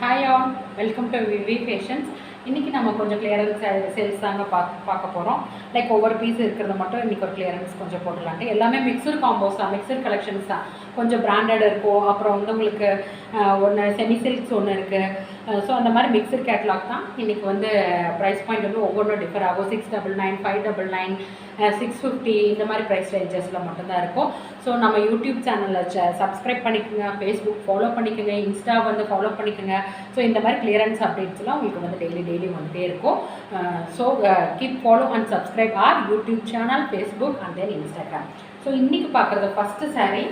Hi all, welcome to Vivi Fashions. இன்றைக்கி நம்ம கொஞ்சம் கிளியரன்ஸ் சேல்ஸ் தாங்க பார்க்க போகிறோம். லைக் ஒவ்வொரு பீஸ் இருக்கிறத மட்டும் இன்றைக்கி ஒரு கிளியரன்ஸ் கொஞ்சம் போட்டுலான்ட்டு. எல்லாமே மிக்சர் காம்போஸ் தான், மிக்சர் கலெக்ஷன்ஸ் தான். கொஞ்சம் பிராண்டட் இருக்கும், அப்புறம் வந்து உங்களுக்கு ஒன்று செமி சில்க்ஸ் ஒன்று இருக்குது. ஸோ அந்த மாதிரி மிக்சர் கேட்லாக் தான். இன்றைக்கி வந்து ப்ரைஸ் பாயிண்ட் வந்து ஒவ்வொன்றும் டிஃபர் ஆகும். 699, 599, 650 இந்த மாதிரி ப்ரைஸ் ரேஞ்சஸில் மட்டும்தான் இருக்கும். ஸோ நம்ம யூடியூப் சேனலில் சப்ஸ்கிரைப் பண்ணிக்கோங்க, ஃபேஸ்புக் ஃபாலோ பண்ணிக்கோங்க, இன்ஸ்டா வந்து ஃபாலோ பண்ணிக்கோங்க. ஸோ இந்த மாதிரி கிளியரன்ஸ் அப்டேட்ஸ்லாம் உங்களுக்கு வந்து டெய்லி வந்துகிட்டே இருக்கும். So keep follow and subscribe R YouTube channel, Facebook and then Instagram. So இன்றைக்கி பார்க்குறது ஃபஸ்ட்டு சாரீ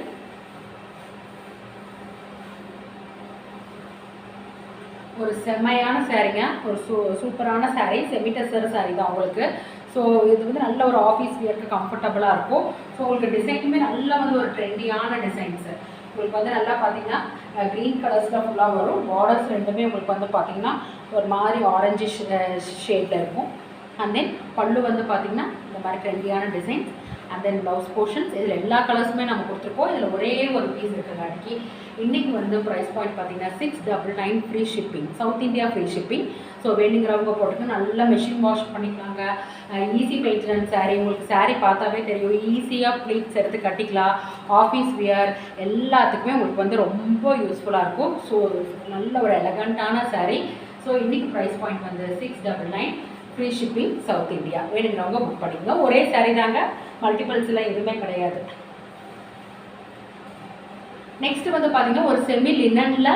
ஒரு செம்மையான சாரீங்க. ஒரு சூப்பரான சாரீ, செமிடெசர் சாரீ தான் உங்களுக்கு. ஸோ இது வந்து நல்ல ஒரு ஆஃபீஸ் வியருக்கு கம்ஃபர்டபுளாக இருக்கும். ஸோ உங்களுக்கு டிசைனுமே நல்லா வந்து ஒரு ட்ரெண்டியான டிசைன்ஸு. உங்களுக்கு வந்து நல்லா பார்த்தீங்கன்னா க்ரீன் கலர்ஸில் ஃபுல்லாக வரும். பார்டர்ஸ் ரெண்டுமே உங்களுக்கு வந்து பார்த்திங்கன்னா ஒரு மாதிரி ஆரஞ்சு ஷேடில் இருக்கும். அண்ட் தென் பல்லு வந்து பார்த்திங்கன்னா இந்த மாதிரி ட்ரெண்டியான designs. And then blouse portions இதில் எல்லா கலர்ஸுமே நம்ம கொடுத்துருக்கோம். இதில் ஒரே ஒரு பீஸ் இருக்குது அன்றைக்கி. இன்றைக்கி வந்து ப்ரைஸ் பாயிண்ட் பார்த்திங்கன்னா 699 free shipping, south India free shipping. So வேணுங்கிறவங்க போட்டுட்டு நல்லா மெஷின் வாஷ் பண்ணிக்கலாங்க. Easy maintenance sari. உங்களுக்கு சாரீ பார்த்தாவே தெரியும், ஈஸியாக ப்ளீட்ஸ் எடுத்து கட்டிக்கலாம். ஆஃபீஸ் வியர் எல்லாத்துக்குமே உங்களுக்கு வந்து ரொம்ப யூஸ்ஃபுல்லாக இருக்கும். ஸோ நல்ல ஒரு எலகண்ட்டான சாரீ. ஸோ இன்றைக்கி ப்ரைஸ் பாயிண்ட் வந்து 699 ஃப்ரீ ஷிப்பிங், சவுத் இந்தியா. வேணுங்கிறவங்க புக் பண்ணிக்கோங்க. ஒரே சாரீ தாங்க, மல்டிபிள்ஸ்லாம் எதுவுமே கிடையாது. நெக்ஸ்ட் வந்து பார்த்தீங்கன்னா ஒரு செமி லினனில்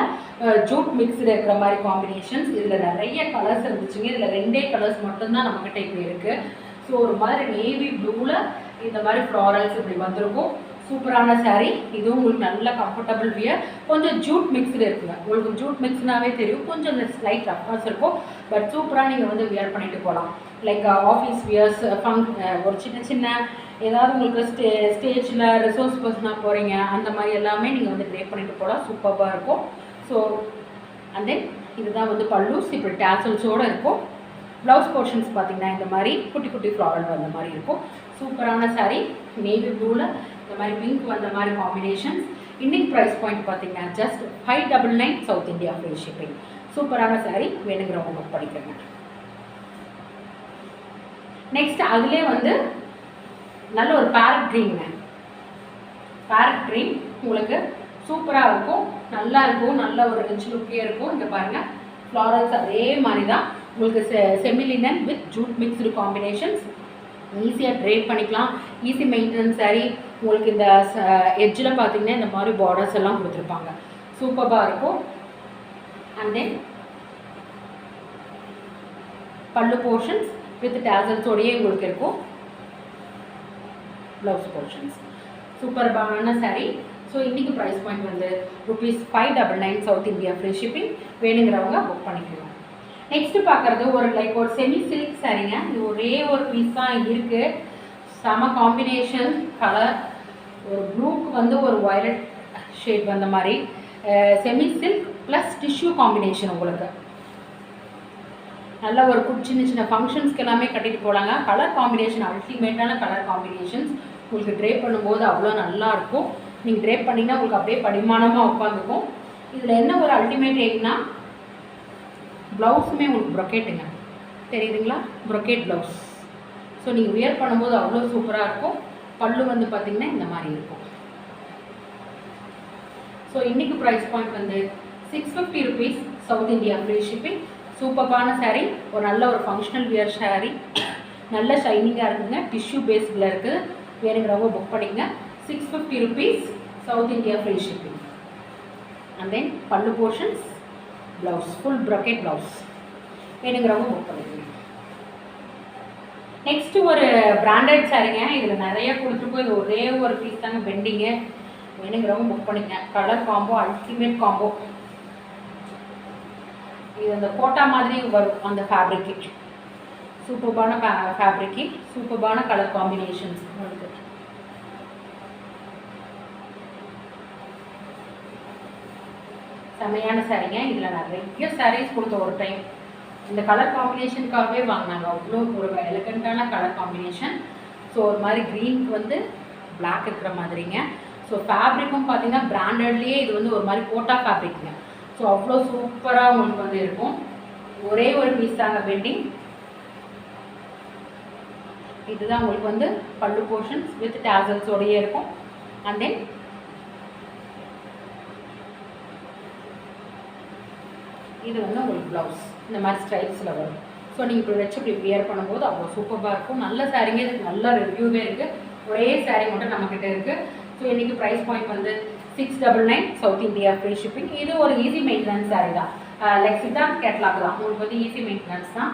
ஜூட் மிக்ஸ்டு இருக்கிற மாதிரி காம்பினேஷன்ஸ். இதில் நிறைய கலர்ஸ் இருந்துச்சுங்க. இதில் 2 கலர்ஸ் மட்டும்தான் நம்மக்கிட்ட இப்போ இருக்குது. ஸோ ஒரு மாதிரி நேவி ப்ளூவில் இந்த மாதிரி ஃப்ளாரல்ஸ் இப்படி வந்திருக்கும். சூப்பரான சாரீ. இதுவும் உங்களுக்கு நல்ல கம்ஃபர்டபுள் வியர். கொஞ்சம் ஜூட் மிக்ஸ்டு இருக்குங்க. உங்களுக்கு ஜூட் மிக்ஸ்னாவே தெரியும், கொஞ்சம் இந்த ஸ்லைட் ரஃப்னஸ் இருக்கும். பட் சூப்பராக நீங்கள் வந்து வியர் பண்ணிட்டு போகலாம். லைக் ஆஃபீஸ் வியர்ஸ், ஒரு சின்ன ஏதாவது உங்களுக்கு ஸ்டேஜில் ரிசோர்ஸ் பர்சனாக போகிறீங்க, அந்த மாதிரி எல்லாமே நீங்கள் வந்து ட்ரேப் பண்ணிட்டு போகலாம். சூப்பராக இருக்கும். ஸோ அண்ட் தென் இதுதான் வந்து பல்லூஸ் இப்படி டேசல்ஸோடு இருக்கும். ப்ளவுஸ் போர்ஷன்ஸ் பார்த்திங்கன்னா இந்த மாதிரி குட்டி குட்டி ஃப்ளாரல் வந்த மாதிரி இருக்கும். சூப்பரான சாரீ. நேவி ப்ளூவில் இந்த மாதிரி பிங்க் வந்த மாதிரி காம்பினேஷன்ஸ். இன்னைக்கு ப்ரைஸ் பாயிண்ட் பார்த்திங்கன்னா just 599 south India free shipping. சூப்பரான சாரீ. வேணுங்கிறவங்க புக் பண்ணிக்கோங்க. நெக்ஸ்ட் அதிலே வந்து நல்ல ஒரு பேரட் க்ரீனுங்க. பேரட் க்ரீன் உங்களுக்கு சூப்பராக இருக்கும், நல்லா இருக்கும், நல்ல ஒரு ரிச் லுக்கே இருக்கும். இங்கே பாருங்கள், ஃப்ளாரல்ஸ் அதே மாதிரி தான் உங்களுக்கு செமிலினன் வித் ஜூட் மிக்ஸ்டு காம்பினேஷன்ஸ். ஈஸியாக ட்ரேப் பண்ணிக்கலாம். Easy maintenance sari. உங்களுக்கு இந்த எட்ஜில் பார்த்தீங்கன்னா இந்த மாதிரி பார்டர்ஸ் எல்லாம் கொடுத்துருப்பாங்க. சூப்பராக இருக்கும். And then pallu portions with டேசல்ஸோடையே உங்களுக்கு இருக்கும். ப்ளவுஸ் போர்ஷன்ஸ் சூப்பரான சாரீ. ஸோ இன்றைக்கி ப்ரைஸ் பாயிண்ட் வந்து ₹599 சவுத் இந்தியா ஃப்ரீ ஷிப்பிங். வேணுங்கிறவங்க புக் பண்ணிக்கலாம். நெக்ஸ்ட்டு பார்க்குறது ஒரு செமி சில்க் சாரீங்க. இது ஒரே ஒரு பீஸ் தான் இருக்குது. செம காம்பினேஷன் கலர். ஒரு ப்ளூக்கு வந்து ஒரு வயலட் ஷேட் வந்த மாதிரி semi silk plus tissue combination. உங்களுக்கு நல்ல ஒரு சின்ன ஃபங்க்ஷன்ஸ்க்கு எல்லாமே கட்டிட்டு போகலாங்க. கலர் காம்பினேஷன் அல்டிமேட்டான கலர் காம்பினேஷன்ஸ். உங்களுக்கு ட்ரேப் பண்ணும்போது அவ்வளோ நல்லாயிருக்கும். நீங்கள் ட்ரேப் பண்ணிங்கன்னா உங்களுக்கு அப்படியே படிமானமாக உட்காந்துக்கும். இதில் என்ன ஒரு அல்டிமேட் எய்ட்னா ப்ளவுஸுமே உங்களுக்கு ப்ரொக்கேட்டுங்க. தெரியுதுங்களா? Brocade blouse. ஸோ நீங்கள் வியர் பண்ணும்போது அவ்வளோ சூப்பராக இருக்கும். பல்லு வந்து பார்த்திங்கன்னா இந்த மாதிரி இருக்கும். ஸோ இன்றைக்கி ப்ரைஸ் பாயிண்ட் வந்து ₹650 சவுத் இந்தியா ஃப்ரீ ஷிப்பிங். சூப்பரான சாரீ. ஒரு நல்ல ஒரு ஃபங்க்ஷனல் வியர் சாரீ. நல்ல ஷைனிங்காக இருக்குதுங்க. டிஷ்யூ பேஸில் இருக்குது. வேணுங்கிறவங்க புக் பண்ணிங்க. ₹650 south India free shipping. And then pallu portions, blouse, full brocade blouse. வேணுங்கிறவங்க புக் பண்ணிக்கோங்க. நெக்ஸ்ட்டு ஒரு பிராண்டட் சாரீங்க. இதில் நிறைய கொடுத்துருக்கோம். இது ஒரே ஒரு பீஸ் தாங்க பெண்டிங்கு. வேணுங்கிறவங்க புக் பண்ணிங்க. Colour combo ultimate combo. இது அந்த கோட்டா மாதிரி வரும் அந்த ஃபேப்ரிக்கு. சூப்பர்பான ஃபேப்ரிக்கு, சூப்பர்பான கலர் காம்பினேஷன்ஸ். உங்களுக்கு செம்மையான சாரீங்க. இதில் நிறைய சாரீஸ் கொடுத்த ஒரு டைம் இந்த கலர் காம்பினேஷனுக்காகவே வாங்கினாங்க. அவ்வளோ ஒரு எலகண்ட்டான கலர் காம்பினேஷன். ஸோ ஒரு மாதிரி க்ரீனுக்கு வந்து பிளாக் இருக்கிற மாதிரிங்க. ஸோ ஃபேப்ரிக்கும் பார்த்தீங்கன்னா பிராண்டட்லேயே இது வந்து ஒரு மாதிரி கோட்டா ஃபேப்ரிக்குங்க. ஸோ ஸோ அவ்வளோ சூப்பராக உங்களுக்கு வந்து இருக்கும். ஒரே ஒரு பீஸ் தாங்க பெண்டிங். இதுதான் உங்களுக்கு வந்து பல்லு போர்ஷன்ஸ் வித் டேசல்ஸோடையே இருக்கும். அண்ட் தென் இது வந்து உங்களுக்கு ப்ளவுஸ் இந்த மாதிரி ஸ்டைல்ஸில் வரும். ஸோ நீங்கள் இப்படி வச்சு இப்படி வியர் பண்ணும்போது அவ்வளோ சூப்பராக இருக்கும். நல்ல சாரீங்க, இதுக்கு நல்ல ரிவ்யூவே இருக்குது. ஒரே சாரீ மட்டும் நம்மக்கிட்ட இருக்குது. ஸோ இன்றைக்கி ப்ரைஸ் பாயிண்ட் வந்து 699 சவுத் இந்தியா ஃப்ரீ ஷிப்பிங். இது ஒரு ஈஸி மெயின்டெனன்ஸ் சாரீ தான், லைக் சித்தார்த் கேட்லாக் தான், உங்களுக்கு வந்து ஈஸி மெயின்டெனன்ஸ் தான்.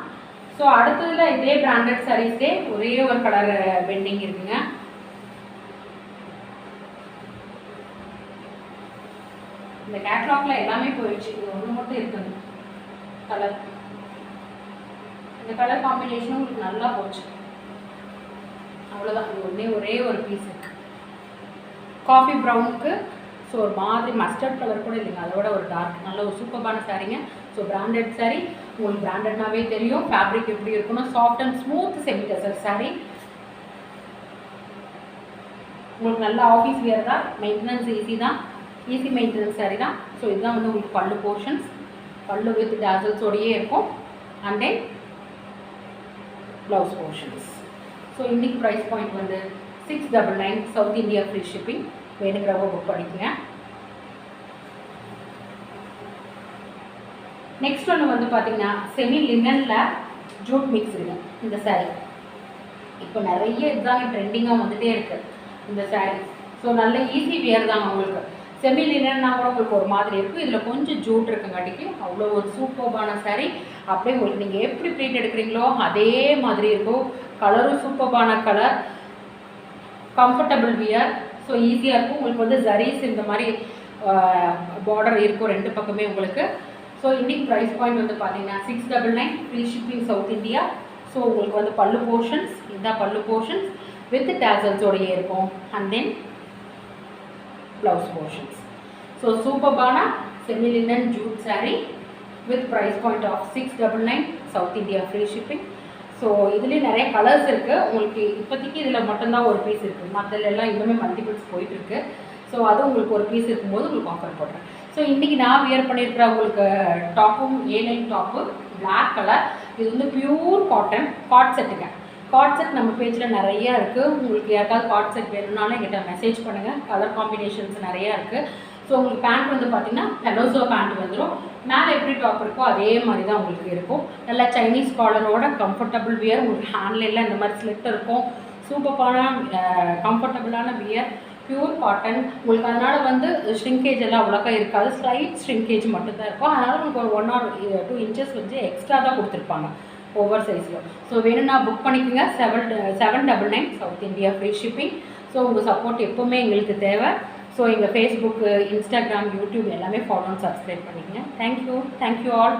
ஸோ அடுத்ததில் இதே பிராண்டட் சாரீஸே ஒரே ஒரு கலர் பெண்டிங் இருக்குங்க. இந்த கேட்லாக்ல எல்லாமே போயிடுச்சு, இது ஒன்று மட்டும் இருக்குங்க கலர். இந்த கலர் காம்பினேஷனும் உங்களுக்கு நல்லா போச்சு. அவ்வளோதான், இது ஒரே ஒரு பீஸ் இருக்குது. காஃபி ப்ரௌனுக்கு ஸோ ஒரு மாதிரி மஸ்டர்ட் கலர் கூட இல்லைங்க, அதோட ஒரு டார்க், நல்ல ஒரு சூப்பரான சாரீங்க. ஸோ பிராண்டட் சாரீ, உங்களுக்கு பிராண்டட்னாவே தெரியும் ஃபேப்ரிக் எப்படி இருக்கணும். Soft and smooth semi tussar sari, உங்களுக்கு நல்ல ஆஃபீஸ் வியர் தான், மெயின்டெனன்ஸ் ஈஸி தான், ஈஸி மெயின்டெனன்ஸ் சாரீ தான். ஸோ இதுதான் வந்து உங்களுக்கு பல்லு போர்ஷன்ஸ், பல்லு வித் டேசல்ஸோடையே இருக்கும். And then blouse portions. So இன்றைக்கி ப்ரைஸ் பாயிண்ட் வந்து 699 சவுத் இந்தியா ஃப்ரீ ஷிப்பிங். வேணுங்கிறவங்க புக் பண்ணிக்கங்க. நெக்ஸ்ட் ஒன்று வந்து பார்த்தீங்கன்னா செமி லினனில் ஜூட் மிக்ஸ் இருக்குது இந்த சாரீ. இப்போ நிறைய இதுதாங்க ட்ரெண்டிங்காக வந்துகிட்டே இருக்குது இந்த சாரீ. ஸோ நல்ல ஈஸி வியர் தாங்க உங்களுக்கு. செமி லினன்னா கூட உங்களுக்கு ஒரு மாதிரி இருக்கும், இதில் கொஞ்சம் ஜூட் இருக்குங்காட்டிக்கு அவ்வளோ ஒரு சூப்பர்பான சாரீ. அப்படியே உங்களுக்கு நீங்கள் எப்படி ப்ளீட் எடுக்கிறீங்களோ அதே மாதிரி இருக்கும். கலரும் சூப்பர்பான கலர், கம்ஃபர்டபுள் வியர். ஸோ ஈஸியாக இருக்கும். உங்களுக்கு வந்து ஜரீஸ் இந்த மாதிரி பார்டர் இருக்கும் ரெண்டு பக்கமே உங்களுக்கு. ஸோ இன்றைக்கி ப்ரைஸ் பாயிண்ட் வந்து பார்த்தீங்கன்னா 699 free shipping south India. So உங்களுக்கு வந்து பல்லு போர்ஷன்ஸ், இதுதான் பல்லு போர்ஷன்ஸ் வித் டேசல்ஸோடையே இருக்கும். And then blouse portions. So சூப்பர்பான semi linen jute sari with price point of 699 south India free shipping. So இதுலேயே நிறைய கலர்ஸ் இருக்குது. உங்களுக்கு இப்போதைக்கு இதில் மட்டும்தான் ஒரு பீஸ் இருக்குது, மற்றெல்லாம் இன்னுமே மல்டிபிள்ஸ் போயிட்டுருக்கு. ஸோ அது உங்களுக்கு ஒரு பீஸ் இருக்கும்போது உங்களுக்கு ஆஃபர் போடுறேன். ஸோ இன்றைக்கி நான் வியர் பண்ணியிருக்கிற உங்களுக்கு டாப்பும் A9 டாப்பு பிளாக் கலர். இது வந்து பியூர் காட்டன் காட் செட்டுங்க. காட் செட் நம்ம பேஜில் நிறையா இருக்குது. உங்களுக்கு யாருக்காவது காட் செட் வேணும்னாலும் எங்கிட்ட மெசேஜ் பண்ணுங்கள். கலர் காம்பினேஷன்ஸ் நிறையா இருக்குது. ஸோ உங்களுக்கு பேண்ட் வந்து பார்த்திங்கன்னா பெலோசோ பேண்ட் வந்துடும். மேலே எப்படி டாப் இருக்கோ அதே மாதிரி தான் உங்களுக்கு இருக்கும். நல்லா சைனீஸ் காலரோட கம்ஃபர்டபுள் வியர். உங்களுக்கு ஹேண்ட்லாம் இந்த மாதிரி ஸ்லிட் இருக்கும். சூப்பரான கம்ஃபர்டபுளான வியர், பியூர் காட்டன். உங்களுக்கு அதனால் வந்து ஷ்ரிங்கேஜ் எல்லாம் அவ்வளோக்கா இருக்காது, ஸ்லைட் ஷ்ரிங்கேஜ் மட்டும்தான் இருக்கும். அதனால் உங்களுக்கு ஒரு 1 or 2 inches வந்து எக்ஸ்ட்ரா தான் கொடுத்துருப்பாங்க ஓவர் சைஸில். ஸோ வேணும்னா புக் பண்ணிக்கோங்க. 799 south India free shipping. So உங்கள் சப்போர்ட் எப்போவுமே எங்களுக்கு தேவை. ஸோ எங்கள் ஃபேஸ்புக்கு, இன்ஸ்டாகிராம், யூடியூப் எல்லாமே ஃபாலோ அண்ட் சப்ஸ்கிரைப் பண்ணிக்கங்க. Thank you all.